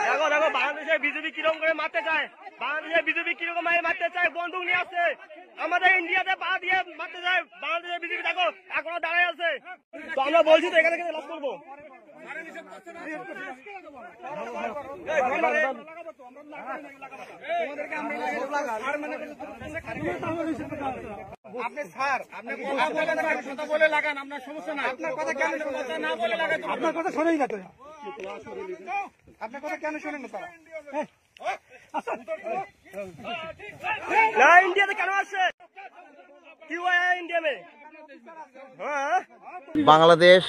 দেখো দেখো বাংলাদেশে বিজেপি কিরকম করে মারতে চায়, বাংলাদেশে বিজেপি কিরকম মারতে চায়, বন্দুক নিয়ে আসছে আমাদের ইন্ডিয়াতে পা দিয়ে মারতে চায়। বাংলাদেশের বিজেপি দেখো এখনো দাঁড়ায় আছে, তো আমরা বলছি তো এখান থেকে লস করবো। আপনি স্যার আপনি কথা বলে লাগান, আপনার সমস্যা না। আপনার কথা কেন না বলে লাগান? আপনার কথা শোনেই না তো, আপনার কথা কেন শোনেন না তারা? না ইন্ডিয়াতে কেন আসছে, কি হয় ইন্ডিয়া মে? বাংলাদেশ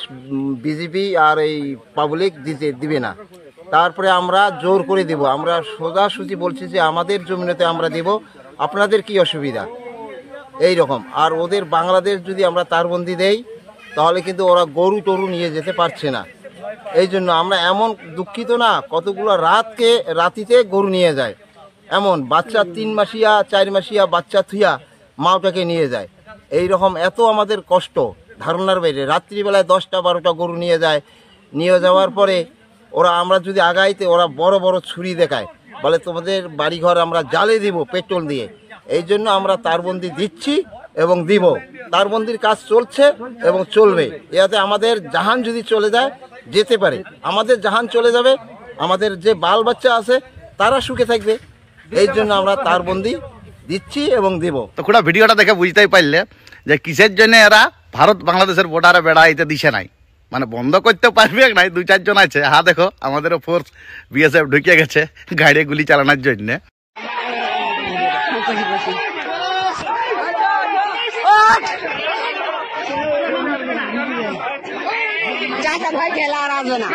বিজেপি আর এই পাবলিক দিবে না, তারপরে আমরা জোর করে দেব। আমরা সোজাসুজি বলছি যে আমাদের জমিনেতে আমরা দেব, আপনাদের কি অসুবিধা এই রকম। আর ওদের বাংলাদেশ যদি আমরা তারবন্দি দেই তাহলে কিন্তু ওরা গরু টরু নিয়ে যেতে পারছে না। এই জন্য আমরা এমন দুঃখিত না, কতগুলো রাতিতে গরু নিয়ে যায়, এমন বাচ্চা 3 মাসিয়া 4 মাসিয়া বাচ্চা থুইয়া মাওটাকে নিয়ে যায়। এই রকম এত আমাদের কষ্ট ধারণার বাইরে। রাত্রিবেলায় 10টা 12টা গরু নিয়ে যায়, নিয়ে যাওয়ার পরে আমরা যদি আগাইতে ওরা বড় বড় ছুরি দেখায়, বলে তোমাদের বাড়িঘর আমরা জ্বালে দিব পেট্রোল দিয়ে। এই জন্য আমরা তারবন্দি দিচ্ছি এবং দিব, তারবন্দির কাজ চলছে এবং চলবে। এতে আমাদের জাহান যদি চলে যায় যেতে পারে, আমাদের জাহান চলে যাবে, আমাদের যে বাল বাচ্চা আছে তারা সুখে থাকবে। এই জন্য আমরা তারবন্দি দিচ্ছি এবং দিব। তো খুড়া ভিডিওটা দেখে বুঝতেই পারলে যে কিসের জন্য এরা ভারত বাংলাদেশের বর্ডারে বেড়াইতে দিছে নাই, মানে বন্ধ করতে পারবে নাই। 2-4 জন আছে, দেখো আমাদেরও ফোর্স বিএসএফ ঢুকিয়ে গেছে গাড়ি গুলি চালানোর জন্য। ভাই খেলা আর আসবে না।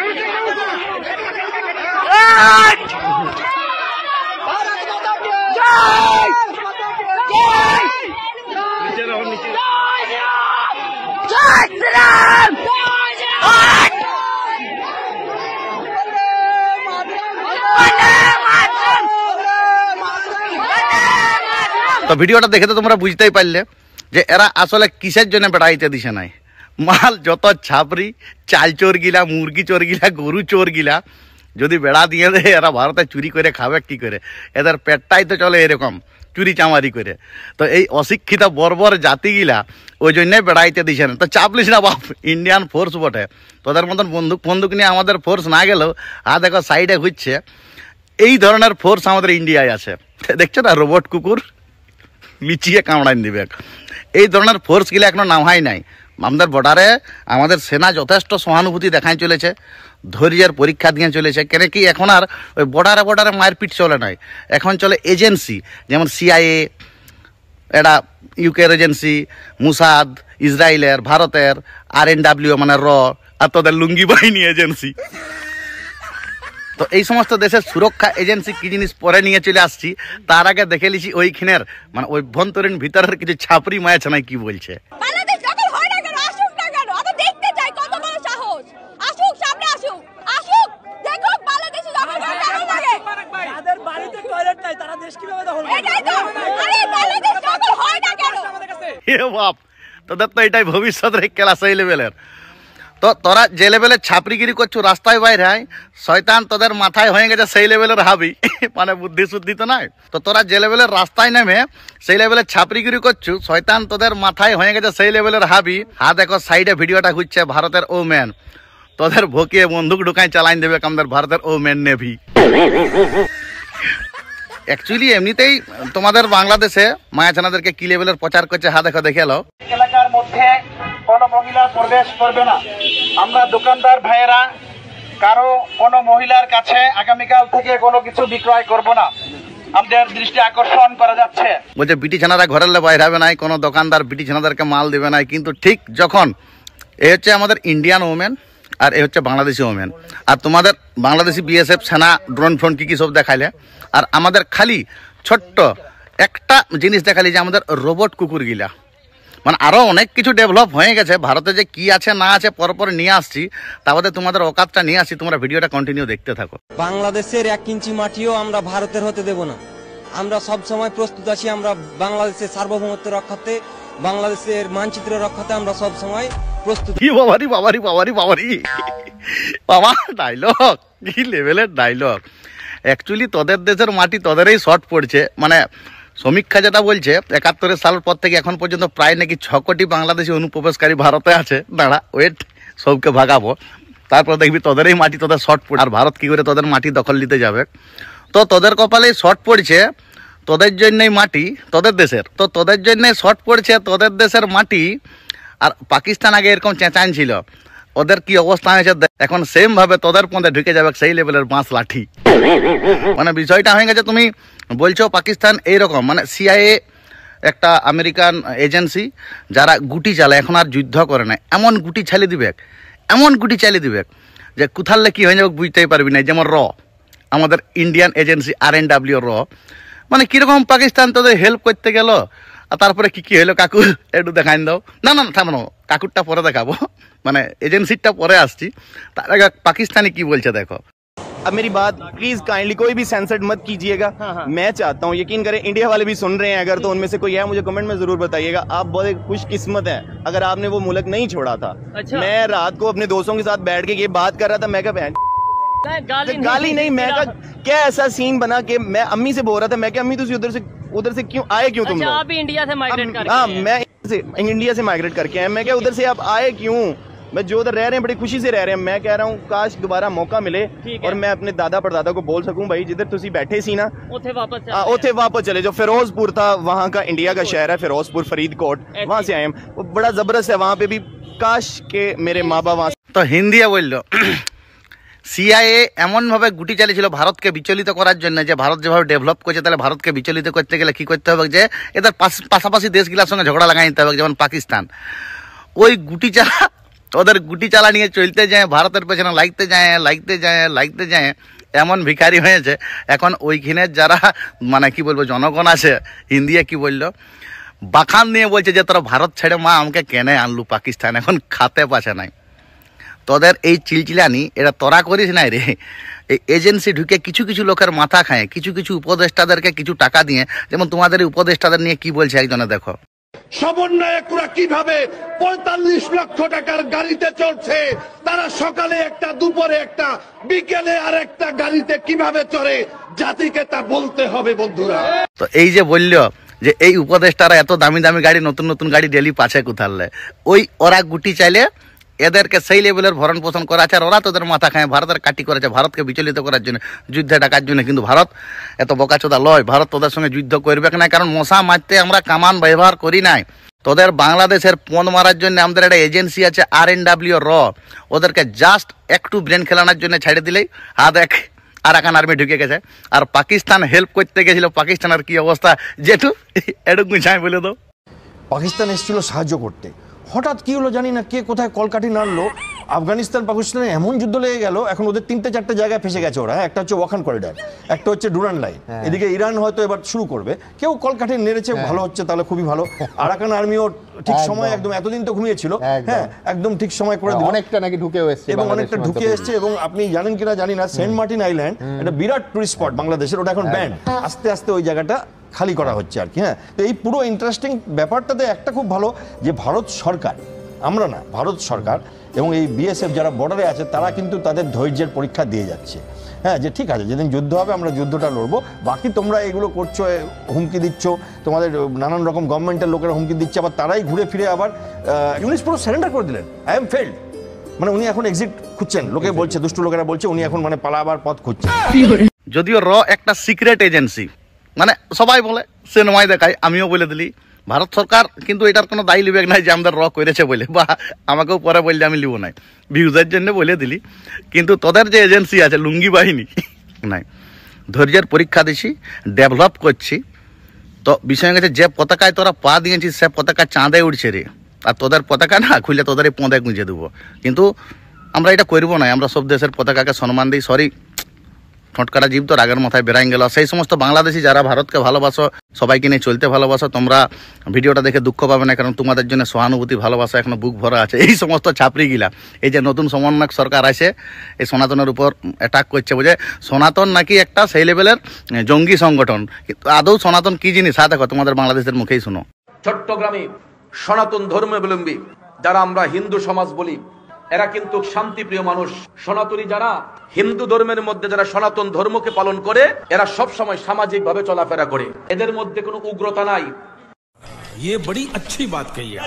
তো ভিডিওটা দেখে তো তোমরা বুঝতেই পারলে যে এরা আসলে কিসের জন্য বেড়াইতে দিছে নাই। মাল যত ছাপরি চাল চোর গিলা, মুরগি চোর গিলা, গরু চোর গিলা যদি বেড়া দিয়ে দেয়, এরা ভারতে চুরি করে খাবে কি করে? এদের পেটটাই তো চলে এরকম চুরি চামারি করে। তো এই অশিক্ষিত বর্বর জাতিগিলা ওই জন্যই বেড়াইতে দিছে না। তো চাপলিস না বাপ, ইন্ডিয়ান ফোর্স বটে, তোদের মতন বন্দুক নিয়ে আমাদের ফোর্স না গেলেও দেখো সাইডে ঘুরছে। এই ধরনের ফোর্স আমাদের ইন্ডিয়ায় আছে, দেখছো না, রোবট কুকুর লিচিয়ে কামড়াই দিবে। এই ধরনের ফোর্সগুলো এখনো নামাই নাই। আমাদের বর্ডারে আমাদের সেনা যথেষ্ট সহানুভূতি দেখাই চলেছে, ধৈর্যের পরীক্ষা দিয়ে চলেছে। কেন কি এখন আর ওই বর্ডারে মারপিট চলে নয়, এখন চলে এজেন্সি, যেমন CIA, এটা ইউকের এজেন্সি, মুসাদ ইসরায়েলের, ভারতের RNW মানে আর তোদের লুঙ্গি বাহিনী এজেন্সি। তো এই সমস্ত দেশের সুরক্ষা এজেন্সি কি জিনিস পরে নিয়ে চলে আসছি, তার আগে দেখে লিছি ওইখানের মানে অভ্যন্তরীণ ভিতরের কিছু ছাপরি মায়া ছানাই কি বলছে। বাপ, তোদের তো এটাই ভবিষ্যতের খেলা সেই লেভেলের। তো তোরা যে লেভেলের ছাপরিগিরি করছো রাস্তায় বাইরে, শয়তান তোদের মাথায় হয়ে গেছে সেই লেভেলের হাবি, মানে বুদ্ধি শুদ্ধি তো নাই। তো তোরা যে লেভেলের রাস্তায় নেমে সেই লেভেলের ছাপরিগিরি করছো, শয়তান তোদের মাথায় হয়ে গেছে সেই লেভেলের হাবি। দেখো সাইডে ভিডিওটা ঘুরছে ভারতের ওম্যান, তোদের ভোকিয়ে বন্দুক ঢুকাই চালাই দেবে আমাদের ভারতের ওম্যান নেভি। অ্যাকচুয়ালি এমনিতেই তোমাদের বাংলাদেশে মায়াছানাদেরকে কি লেভেলের প্রচার করছে, দেখো দেখে এলো। এলাকার মধ্যে কোনো মহিলা প্রবেশ করবে না। আমরা দোকানদার ভাইয়েরা কারো কোনো মহিলার কাছে আগামীকাল থেকে কোনো কিছু বিক্রয় করব না, আমাদের দৃষ্টি আকর্ষণ করা যাচ্ছে। বলছে বিটি ছানারা ঘরের বাইরে হবে নাই, কোনো দোকানদার বিটি ছানাদেরকে মাল দেবে নাই। কিন্তু ঠিক যখন এ হচ্ছে আমাদের ইন্ডিয়ান ওমেন আর এ হচ্ছে বাংলাদেশি ওমেন, আর তোমাদের বাংলাদেশি BSF সেনা ড্রোন ফ্রোন কি সব দেখাইলে, আর আমাদের খালি ছোট্ট একটা জিনিস দেখালি যে আমাদের রোবট কুকুর গিলা, মানে আরও অনেক কিছু ডেভেলপ হয়ে গেছে। ভারতে যে কি আছে না আছে পরপর নিয়ে আসছি, তারপরে তোমাদের অকাতটা নিয়ে আসছি। তোমরা ভিডিওটা কন্টিনিউ দেখতে থাকো। বাংলাদেশের 1 ইঞ্চি মাটিও আমরা ভারতের হতে দেব না। আমরা সব সময় প্রস্তুত আছি আমরা বাংলাদেশের সার্বভৌমত্ব রক্ষাতে বাংলাদেশের মানচিত্র রক্ষাতে আমরা সব সময় প্রস্তুত। কি বাবারি বাবারি বাবারি বাবারি বাবা, ডায়লগ কি লেভেলের ডায়লগ। অ্যাকচুয়ালি তোদের দেশের মাটি তোদেরই শর্ট পড়ছে। মানে সমীক্ষা যেটা বলছে 71 সালের পর থেকে এখন পর্যন্ত প্রায় নাকি 6 কোটি বাংলাদেশি অনুপ্রবেশকারী ভারতে আছে। দাঁড়া ওয়েট, সবকে ভাগাবো, তারপর দেখবি তোদেরই মাটি তোদের শর্ট পড়ে। আর ভারত কি করে তোদের মাটি দখল নিতে যাবে? তো তোদের কপালেই শর্ট পড়ছে, তোদের জন্যই মাটি তোদের দেশের, তো তোদের জন্যই শর্ট পড়ছে তোদের দেশের মাটি। আর পাকিস্তান আগে এরকম চেঁচান ছিল, ওদের কি অবস্থা হয়েছে এখন সেম ভাবে তোদের পথে ঢুকে যাবে সেই লেভেলের বাঁশ লাঠি। মানে বিষয়টা হয়ে গেছে, তুমি বলছো পাকিস্তান এইরকম, মানে সিআইএ একটা আমেরিকান এজেন্সি যারা গুটি চালায়, এখন আর যুদ্ধ করে না, এমন গুটি চালিয়ে দিবে, এমন গুটি চালিয়ে দিবে যে কোথালে কি হয়ে যাবে বুঝতেই পারবি না। যেমন আমাদের ইন্ডিয়ান এজেন্সি RNW মানে কিরকম পাকিস্তান তোদের হেল্প করতে গেল, আর তারপরে কি কি হলো কাকু একটু দেখাই দাও। না না থামো, কাকুরটা পরে দেখাবো, মানে এজেন্সিটা পরে আসছি। তার আগে পাকিস্তানি কি বলছে দেখো। अब मेरी बात प्लीज काइंडली कोई भी सेंसर्ड मत कीजिएगा। मैं चाहता हूँ, यकीन करें इंडिया वाले भी सुन रहे हैं अगर, तो उनमें से कोई है मुझे कमेंट में जरूर बताइएगा। आप बहुत एक खुशकिस्मत है अगर आपने वो मुल्क नहीं छोड़ा था। अच्छा। मैं रात को अपने दोस्तों के साथ बैठ के ये बात कर रहा था, मैं कहा गाली नहीं, मैं कहा क्या ऐसा सीन बना कि मैं अम्मी से बोल रहा था, मैं क्या अम्मी तुम उधर से क्यों आए, क्यों तुम लोग? आप भी इंडिया से माइग्रेट करके? हाँ, मैं इंडिया से माइग्रेट करके आए। मैं क्या उधर से आप आए क्यों? मैं जो उधर रह रहे हैं बड़ी खुशी से रह रहे हैं। मैं कह रहा हूँ काश दोबारा मौका मिले और मैं अपने दादा परदादा को बोल सकूं, भाई जिधर तुसी बैठे सी ना उथे वापस चले। जो फिरोजपुर था वहाँ का, इंडिया का शहर है फिरोजपुर, फरीदकोट, वहाँ से आए हम। वो बड़ा जबरदस्त है वहाँ पे भी, काश के मेरे माँ बाप वहाँ। তো হিন্দি বললো সিআইএ এমনভাবে গুটি চালিয়েছিল ভারতকে বিচলিত করার জন্য, যে ভারত যেভাবে ডেভেলপ করছে তাহলে ভারতকে বিচলিত করতে গেলে কি করতে হবে, যে এদের পাশাপাশি দেশগুলোর সঙ্গে ঝগড়া লাগাই নিতে হবে, যেমন পাকিস্তান। ওই গুটি চালা, ওদের গুটি চালা নিয়ে চলতে যায়, ভারতের পেছনে লাগতে যায় এমন ভিখারি হয়েছে এখন ওইখানে যারা মানে কি বলবো জনগণ আছে। ইন্ডিয়া কি বললো, বাখান নিয়ে বলছে যে তোরা ভারত ছেড়ে মা আমাকে কেনে আনলু পাকিস্তান, এখন খাতে পাচ্ছে নাই। তোদের এই চিলচিলানি এটা তোরা করিস নাই রে, এই এজেন্সি ঢুকে কিছু কিছু লোকের মাথা খায়, কিছু কিছু উপদেষ্টাদেরকে কিছু টাকা দিয়ে, যেমন তোমাদের এই উপদেষ্টাদের নিয়ে কি বলছে একজনে দেখো। সমন্বয়করা কিভাবে 45 লক্ষ টাকার গাড়িতে চড়ছে, তারা সকালে একটা, দুপুরে একটা, বিকেলে আর একটা গাড়িতে কিভাবে চড়ে, জাতিকে তা বলতে হবে বন্ধুরা। তো এই যে বললো যে এই উপদেষ্টারা এত দামি দামি গাড়ি, নতুন নতুন গাড়ি ডেলি পাছে কোথালে, ওই ওরা গুটি চাইলে এদেরকে সেই লেভেলের ভরণ পোষণ করা আছে, আর ওরা তোদের মাথা খায়, ভারতের কাটি করেছে ভারতকে বিচলিত করার জন্য, যুদ্ধে ডাকার জন্য। কিন্তু ভারত এত বোকাচোদা লয়, ভারত তোদের সঙ্গে যুদ্ধ করবে না, কারণ মশা মারতে আমরা কামান ব্যবহার করি নাই। তোদের বাংলাদেশের পণ মারার জন্য আমাদের একটা এজেন্সি আছে RNW, ওদেরকে জাস্ট একটু ব্রেন খেলানোর জন্য ছেড়ে দিলেই দেখ আরাকান আর্মি ঢুকে গেছে। আর পাকিস্তান হেল্প করতে গেছিল, পাকিস্তানের কি অবস্থা যেটু এটুকু ছাই বলে দাও। পাকিস্তান এসেছিল সাহায্য করতে, হঠাৎ কি হলো জানি না, কে কোথায় কলকাঠি নাড়লো, আফগানিস্তান পাকিস্তানে এমন যুদ্ধ লেগে গেল, এখন ওদের 3-4টে জায়গায় ফেসে গেছে ওরা। একটা হচ্ছে ওয়াখান করিডর, একটা হচ্ছে ডুরান লাইন, এদিকে ইরান হয়তো এবার শুরু করবে, কেউ কলকাঠি নেড়েছে, ভালো হচ্ছে তাহলে খুবই ভালো। আরাকান আর্মিও ঠিক সময়, একদম এতদিন তো ঘুমিয়েছিল, হ্যাঁ একদম ঠিক সময় করে দিল, অনেকটা নাকি ঢুকে এসেছে, এবং অনেকটা ঢুকে এসেছে। এবং আপনি জানেন কিনা জানি না, সেন্ট মার্টিন আইল্যান্ড একটা বিরাট টুরিস্ট স্পট বাংলাদেশের, ওটা এখন ব্যান্ড, আস্তে আস্তে ওই জায়গাটা খালি করা হচ্ছে আর কি। হ্যাঁ, তো এই পুরো ইন্টারেস্টিং ব্যাপারটাতে একটা খুব ভালো যে ভারত সরকার, আমরা না, ভারত সরকার এবং এই BSF যারা বর্ডারে আছে তারা কিন্তু তাদের ধৈর্যের পরীক্ষা দিয়ে যাচ্ছে। হ্যাঁ, যে ঠিক আছে যেদিন যুদ্ধ হবে আমরা যুদ্ধটা লড়বো, বাকি তোমরা এগুলো করছো, হুমকি দিচ্ছ, তোমাদের নানান রকম গভর্নমেন্টের লোকেরা হুমকি দিচ্ছে, আবার তারাই ঘুরে ফিরে আবার ইংলিশ পুরো সারেন্ডার করে দিলেন, আই এম ফেল্ড, মানে উনি এখন এক্সিট খুঁজছেন, লোকে বলছে, দুষ্টু লোকেরা বলছে উনি এখন মানে পালাবার পথ খুঁজছেন। যদিও একটা সিক্রেট এজেন্সি, মানে সবাই বলে, সিনেমায় দেখায়, আমিও বলে দিলি, ভারত সরকার কিন্তু এটার কোনো দায়ী লিবেক নাই যে আমাদের করেছে বলে, বা আমাকেও পরে বললে আমি লিব নাই, ভিউজের জন্য বলে দিলি। কিন্তু তোদের যে এজেন্সি আছে লুঙ্গি বাহিনী নাই, ধৈর্যের পরীক্ষা দিছি, ডেভেলপ করছি। তো বিষয় গেছে যে পতাকায় তোরা পা দিয়েছিস সে পতাকা চাঁদে উঠছে রে, আর তোদের পতাকা না খুলে তোদের এই পদে গুঁজে দেবো। কিন্তু আমরা এটা করবো না, আমরা সব দেশের পতাকাকে সম্মান দিই। সরি, ঠোঁটকাটা জীব তো রাগের মাথায় বেড়াই গেল। সেই সমস্ত বাংলাদেশি যারা ভারতকে ভালোবাসো, সবাইকে নিয়ে চলতে ভালোবাসো, তোমরা ভিডিওটা দেখে দুঃখ পাবে না, কারণ তোমাদের জন্য সহানুভূতি ভালোবাসা এখনো বুক ভরা আছে। এই সমস্ত ছাপড়িগিলা, এই যে নতুন সমন্বয়ক সরকার আছে, এই সনাতনের উপর অ্যাটাক করছে, বুঝে সনাতন নাকি একটা সেই লেভেলের জঙ্গি সংগঠন। কিন্তু আদৌ সনাতন কি জিনিস দেখো তোমাদের বাংলাদেশের মুখেই শুনো। চট্টগ্রামে সনাতন ধর্মাবলম্বী যারা আমরা হিন্দু সমাজ বলি, এরা কিন্তু শান্তিপ্রিয় মানুষ। সনাতনী যারা হিন্দু ধর্মের মধ্যে যারা সনাতন ধর্মকে পালন করে, এরা সব সময় সামাজিক ভাবে চলাফেরা করে, এদের মধ্যে কোনো উগ্রতা নাই। ये बड़ी अच्छी बात कही है।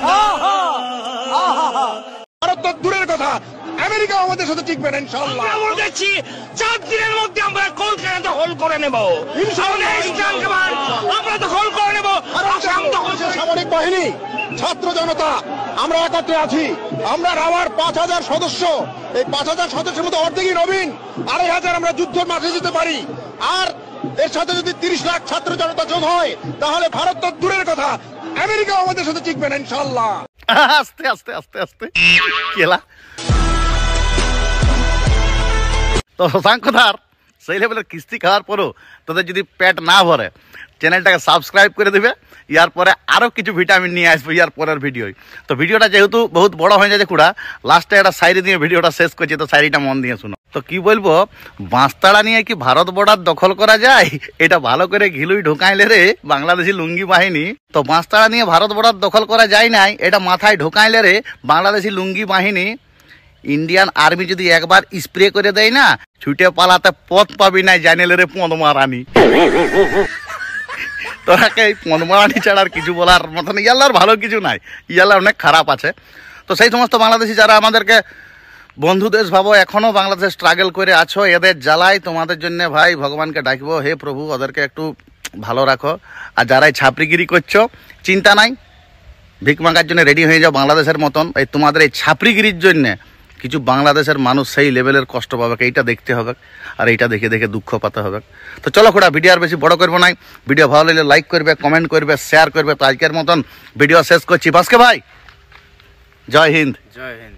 ভারত তো দূরের কথা, আমেরিকা আমাদের সাথে টিকবে না ইনশাআল্লাহ। আমরা বলতেছি 4 দিনের মধ্যে আমরা কলকাতা দখল করে নেব ইনশাআল্লাহ। আমরা দখল করে নেব। সামরিক বাহিনী, ছাত্র জনতা, আমরা একত্রে আছি। আমরা রাওয়ার 5000 সদস্য, এই 5000 সদস্যের মধ্যে অর্ধেকই নবীন, 2500 আমরা যুদ্ধের মাঠে যেতে পারি। আর এর সাথে যদি 30 লাখ ছাত্র জনতা যোগ হয়, তাহলে ভারত তো দূরের কথা, আমেরিকা আমাদের সাথে টিকবে না ইনশাআল্লাহ। আস্তে আস্তে আস্তে আস্তে কেলা তো শশাঙ্কদার সেই লেভেলের কিস্তি খাওয়ার পরও তোদের যদি পেট না ভরে, চ্যানেলটাকে সাবস্ক্রাইব করে দেবে। ইয়ার পরে আরও কিছু ভিটামিন নিয়ে আসবো ইয়ার পরের ভিডিওয়। তো ভিডিওটা যেহেতু বহুত বড় হয়ে যাচ্ছে কুড়া, লাস্টে একটা শায়রি দিয়ে ভিডিওটা শেষ করছি, তো শায়রিটা মন দিয়ে শুনো। তো কি বলবো, বাঁশতাড়া নিয়ে কি ভারত বর্ডার দখল করা যায়? এটা ভালো করে ঘিলুই ঢোকাইলে রে বাংলাদেশি লুঙ্গি বাহিনী। তো বাঁশতাড়া নিয়ে ভারত বর্ডার দখল করা যায় নাই, এটা মাথায় ঢোকাইলে রে বাংলাদেশি লুঙ্গি বাহিনী। ইন্ডিয়ান আর্মি যদি একবার স্প্রে করে দেয় না, ছুটে পালাতে পথ পাবি নাই, জানিলে রে পদমারানি। তোরাকে এই পদমারানি ছাড়া আর কিছু বলার মতন ইয়াল্লার ভালো কিছু নাই, ইয়াল্লা অনেক খারাপ আছে। তো সেই সমস্ত বাংলাদেশি যারা আমাদেরকে বন্ধু দেশ ভাবো, এখনো বাংলাদেশে স্ট্রাগল করে আছো, এদের জ্বালাই তোমাদের জন্য ভাই ভগবানকে ডাকবো, হে প্রভু ওদেরকে একটু ভালো রাখো। আর যারাই ছাপরিগিরি করছো, চিন্তা নাই, ভিক মাগার জন্য রেডি হয়ে যাও বাংলাদেশের মতন। এই তোমাদের এই ছাপরিগিরির জন্য কিছু বাংলাদেশের মানুষ সেই লেভেলের কষ্ট পাবে, এইটা দেখতে হবে, আর এইটা দেখে দেখে দুঃখ পাতে হবে। তো চলো খোড়া, ভিডিও আর বেশি বড় করবো নাই। ভিডিও ভালো লাগলে লাইক করবে, কমেন্ট করবে, শেয়ার করবে। তো আজকের মতন ভিডিও শেষ করছি। বাসকে ভাই, জয় হিন্দ। জয় হিন্দ।